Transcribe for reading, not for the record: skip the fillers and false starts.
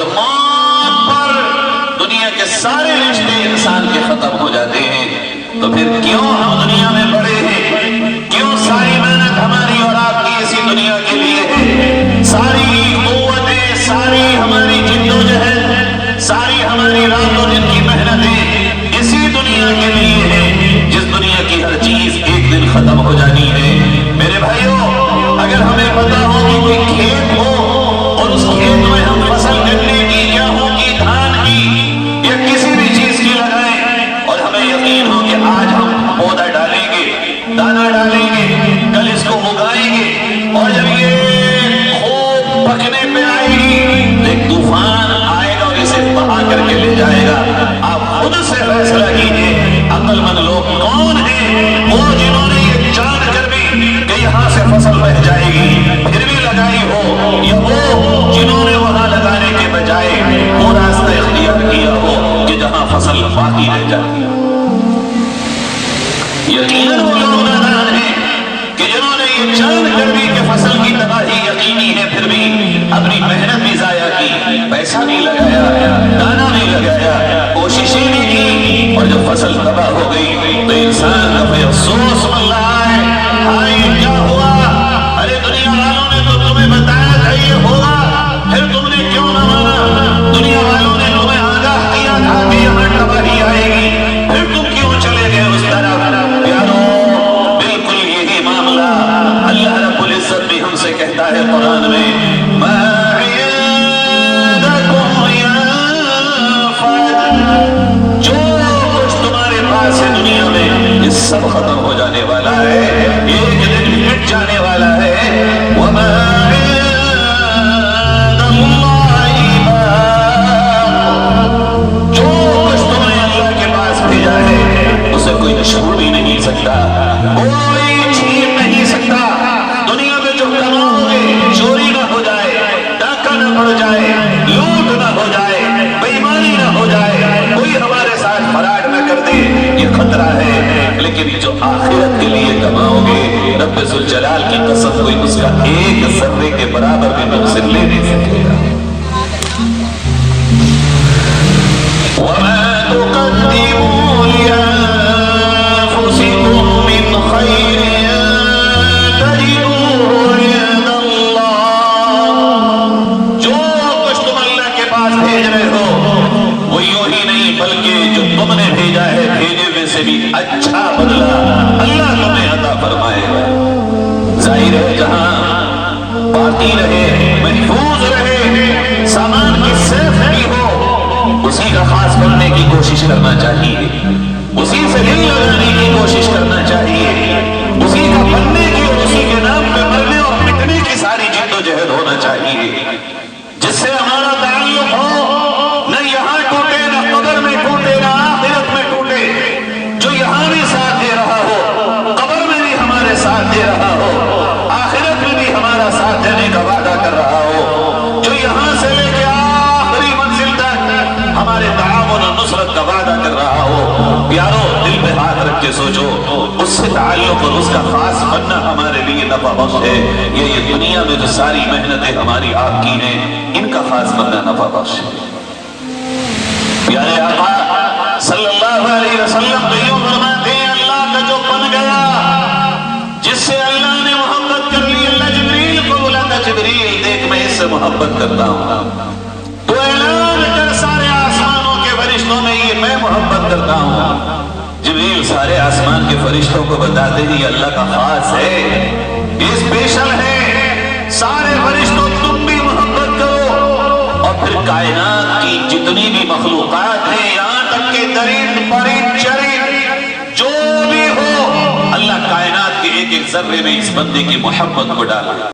اور موت پر دنیا کے سارے رشتے انسان کے ختم ہو جاتے ہیں، تو پھر کیوں ہم دنیا میں پڑے ہیں؟ کیوں ساری محنت ہماری اور آپ کی اسی دنیا کے لیے ہے؟ ساری قوتیں، ساری ہماری جدوجہد، ساری ہماری رات و دن کی محنتیں اسی دنیا کے لیے ہے، جس دنیا کی ہر چیز ایک دن ختم ہو جانی ہے۔ میرے بھائیوں، اگر ہمیں پتا ہو کہ کوئی کھیت ہو اور اس کھیت میں ہم فصل گنے کی، گیہوں کی، دھان کی یا کسی بھی چیز کی لگائیں، اور ہمیں یقین ہو کہ آج ہم پودا ڈالیں گے، دانا ڈالیں گے، کل اس کو اگائیں گے، اور جب یہ خوب پکنے پہ آئے گی تو ایک طوفان آئے گا اور اسے بہا کر کے لے جائے گا۔ آپ خود سے فیصلہ کیجئے، عقل مند لوگ کون ہیں؟ وہ جنہوں نے یہ جان کر بھی کہ یہاں سے فصل بہ جائے گی پھر بھی لگائی ہو، یا وہ جنہوں نے وہاں لگانے کے بجائے وہ راستہ اختیار کیا ہو کہ جہاں فصل باقی رہ جائے۔ یقیناً وہ لوگ نادان ہیں کہ جنہوں نے یہ جان کر بھی کہ فصل کی تباہی یقینی ہے پھر بھی اپنی محنت بھی ضائع کی، پیسہ بھی لگایا، دانا بھی لگایا، کوششیں بھی کی، اور جب فصل تباہ ہو گئی تو انسان کا پھر افسوس مل رہا ہے، ہائے کیا ہوا؟ ارے دنیا والوں نے تو تمہیں بتایا تھا یہ ہوگا، پھر تم نے کیوں نہ مانا؟ دنیا والوں نے تمہیں آگاہ کیا تھا کہ یہاں تباہی آئے گی، پھر تم کیوں چلے گئے اس طرف؟ پیارو، بالکل یہی معاملہ اللہ رب العزت بھی ہم سے کہتا ہے قرآن میں، مَا عِندَكُمْ يَنفَدُ، جو کچھ تمہارے پاس ہے دنیا میں یہ سب ختم ہو جانے والا ہے، ایک دن مٹ جانے والا ہے۔ وَمَا عِندَ اللَّهِ بَاقٍ، جو کچھ تم نے اللہ کے پاس بھیجا ہے اسے کوئی چھوڑ بھی نہیں سکتا، کوئی چھین نہیں سکتا۔ دنیا میں جو کماؤ گے چوری نہ ہو جائے، ڈاکہ نہ پڑ جائے، لوٹ نہ ہو جائے، بے ایمانی نہ ہو جائے، کوئی ہمارے ساتھ فراڈ نہ کر دے، یہ خطرہ ہے۔ لیکن جو آخرت کے لیے کماؤ گے رب ذوالجلال کی قسم کوئی اس کا ایک ذرے کے برابر بھی تم سے لے نہیں سکے گا۔ وَمَا تُقَدِّمُوا لِأَنفُسِكُم مِّنْ خَيْرٍ تَجِدُوهُ عِندَ اللَّهِ، جو کچھ تم اللہ کے پاس بھیج رہے ہو وہ یوں ہی نہیں بلکہ جو تم نے بھیجا ہے بھیجے میں سے بھی اچھا بدلہ اللہ تمہیں عطا فرمائے گا۔ ظاہر ہے جہاں باقی رہے، محفوظ رہے، سامان کی سیفٹی ہو، اسی کا خاص بننے کی کوشش کرنا چاہیے، اسی سے دل لگانے کی کوشش کرنا چاہیے، اسی کا بننے کی اور اسی کے نام پہ مرنے اور مٹنے کی ساری جد و جہد ہونا چاہیے، جس سے ہمارا تعلق ہو نہ یہاں ٹوٹے، نہ قبر میں ٹوٹے، نہ آخرت میں ٹوٹے۔ جو یہاں بھی ساتھ دے رہا ہو، قبر میں بھی ہمارے ساتھ دے رہا ہو، آخرت میں بھی ہمارا ساتھ دینے کا وعدہ کر رہا ہو، جو یہاں سے لے کے آخری منزل تک ہمارے تعاون اور نصرت کا وعدہ کر رہا ہو۔ پیارو، دل پہ ہاتھ رکھ کے سوچو، اس سے تعلق اور اس کا خاص بننا ہمارے لیے نفع بخش ہے، یہ دنیا میں جو ساری محنتیں ہماری آپ کی ہیں ان کا خاص بننا نفع بخش ہے۔ پیارے آقا صلی اللہ علیہ وسلم تو یوں فرماتے ہیں، اللہ کا جو بن گیا، جس سے اللہ نے محبت کر لی، اللہ جبریل کو بلاتا، جبریل دیکھ میں اس سے محبت کرتا ہوں، تو اعلان کر سارے آسمانوں کے فرشتوں میں یہ میں محبت کرتا ہوں۔ جبریل سارے آسمان کے فرشتوں کو بتاتے ہیں یہ اللہ کا خاص ہے، یہ اسپیشل ہے، سارے فرشتوں تم بھی محبت کرو۔ اور پھر کائنات کی جتنی بھی مخلوقات ہیں، یہاں تک کہ درند پرند چرند جو بھی ہو، اللہ کائنات کے ایک ایک ذرے میں اس بندے کی محبت کو ڈالا۔